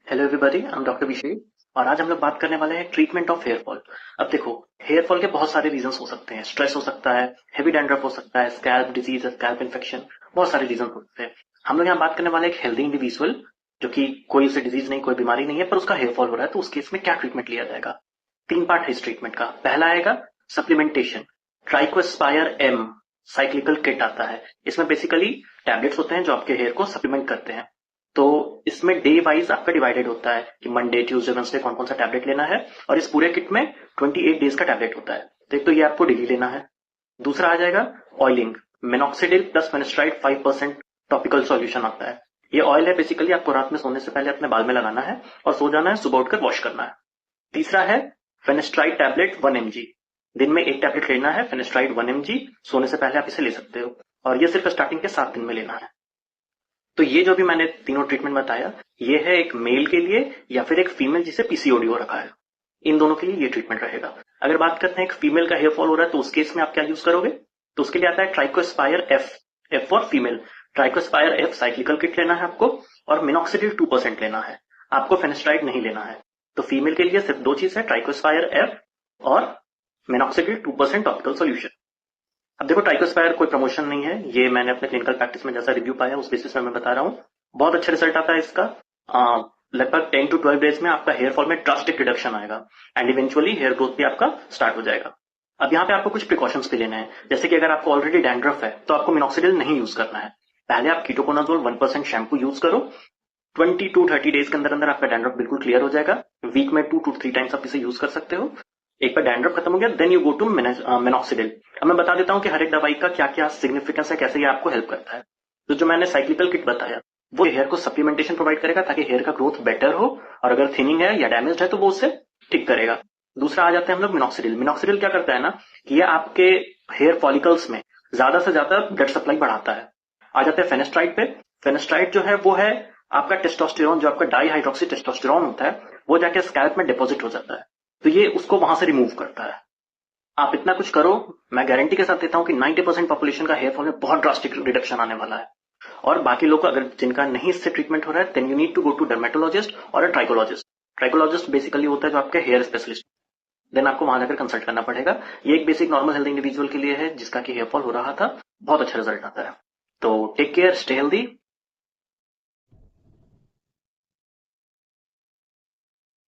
Hello everybody, I am doctor Abhishek और आज हम लोग बात करने वाले हैं ट्रीटमेंट ऑफ हेयर फॉल। अब देखो, हेयर फॉल के बहुत सारे रीजंस हो सकते हैं। स्ट्रेस हो सकता है, हेवी डैंड्रफ हो सकता है, स्कैल्प डिजीज, स्कैल्प इन्फेक्शन, बहुत सारे रीजन हो सकते हैं। हम लोग यहाँ बात करने वाले हैं एक हेल्दी इंडिविजुअल जो कि कोई उसे डिजीज नहीं, कोई बीमारी नहीं है, पर उसका हेयर फॉल हो रहा है, तो उस केस में क्या ट्रीटमेंट लिया जाएगा। 3 पार्ट है इस ट्रीटमेंट का। पहला आएगा सप्लीमेंटेशन। ट्राइकोस्पायर एम साइक्लिकल किट आता है। इसमें बेसिकली टैबलेट्स होते हैं जो आपके हेयर को सप्लीमेंट करते हैं। तो इसमें डे वाइज आपका डिवाइडेड होता है कि मंडे, ट्यूसडे, वेडनेसडे कौन कौन सा टैबलेट लेना है, और इस पूरे किट में 28 डेज का टैबलेट होता है। तो एक तो ये आपको डेली लेना है। दूसरा आ जाएगा oiling. Minoxidil plus finasteride 5% topical solution आता है। ये ऑयल है, बेसिकली आपको रात में सोने से पहले अपने बाल में लगाना है और सो जाना है, सुबह उठकर वॉश करना है। तीसरा है फेनेस्ट्राइड टैबलेट 1 mg। दिन में एक टैबलेट लेना है फेनेस्ट्राइड 1 mg। सोने से पहले आप इसे ले सकते हो और ये सिर्फ स्टार्टिंग के 7 दिन में लेना है। तो ये जो भी मैंने तीनों ट्रीटमेंट बताया, ये है एक मेल के लिए या फिर एक फीमेल जिसे पीसीओडी हो रखा है। इन दोनों के लिए ये ट्रीटमेंट रहेगा। अगर बात करते हैं एक फीमेल का हेयर फॉल हो रहा है तो उस केस में आप क्या यूज करोगे, तो उसके लिए आता है trichospire F. F for female. Trichospire F cyclical kit लेना है आपको और मिनॉक्सिडिल 2% लेना है। आपको फेनेस्ट्राइड नहीं लेना है। तो फीमेल के लिए सिर्फ 2 चीज है, ट्राइकोस्पायर एफ और मिनॉक्सिडिल 2% टॉपिकल सोल्यूशन। अब देखो, ट्राइकोस्पायर कोई प्रमोशन नहीं है, ये मैंने अपने क्लिनिकल प्रैक्टिस में जैसा रिव्यू पाया उस बेसिस पे मैं बता रहा हूँ। बहुत अच्छा रिजल्ट आता है इसका। लगभग 10 to 12 डेज में आपका हेयर फॉल में ड्रास्टिक रिडक्शन आएगा एंड इवेंचुअली हेयर ग्रोथ भी आपका स्टार्ट हो जाएगा। अब यहाँ पे आपको कुछ प्रिकॉशंस भी लेने हैं, जैसे कि अगर आपको ऑलरेडी डैंड्रफ है तो आपको मिनॉक्सिडिल नहीं यूज करना है। पहले आप कीटोकोनाजोल 1% शैम्पू यूज करो। 20 to 30 डेज के अंदर अंदर आपका डैंड्रफ बिल्कुल क्लियर हो जाएगा। वीक में 2 to 3 टाइम्स आप इसे यूज कर सकते हो। एक बार डैंड्रफ खत्म हो गया, then you go to minoxidil. अब मैं बता देता हूँ कि हर एक दवाई का क्या क्या सिग्निफिकेंस है, कैसे ये आपको हेल्प करता है। तो जो मैंने साइक्लिकल किट बताया, वो हेयर को सप्लीमेंटेशन प्रोवाइड करेगा ताकि हेयर का ग्रोथ बेटर हो, और अगर थिनिंग है या डैमेज है तो वो उससे ठीक करेगा। दूसरा आ जाते हैं हम लोग मिनॉक्सिडिल। मिनॉक्सिडिल क्या करता है ना, कि ये आपके हेयर फॉलिकल्स में ज्यादा से ज्यादा ब्लड सप्लाई बढ़ाता है। आ जाते हैं फेनेस्ट्राइड पे। फेनेस्ट्राइड जो है वो है आपका टेस्टोस्टेरोन, जो आपका डाई हाइड्रोक्सी टेस्टोस्टेरोन होता है, वो जाके स्कैल्प में डिपॉजिट हो जाता है। तो ये उसको वहां से रिमूव करता है। आप इतना कुछ करो, मैं गारंटी के साथ देता हूं कि 90% पॉपुलेशन का हेयर फॉल में बहुत ड्रास्टिक रिडक्शन आने वाला है। और बाकी लोग अगर जिनका नहीं इससे ट्रीटमेंट हो रहा है, then you need to go to dermatologist और अ ट्राइकोलॉजिस्ट। ट्राइकोलॉजिस्ट बेसिकली होता है जो आपके हेयर स्पेशलिस्ट। देन आपको वहां जाकर कंसल्ट करना पड़ेगा। ये एक बेसिक नॉर्मल हेल्थ इंडिविजुअल के लिए है जिसका कि हेयर फॉल हो रहा था। बहुत अच्छा रिजल्ट आता है। तो टेक केयर, स्टे हेल्दी।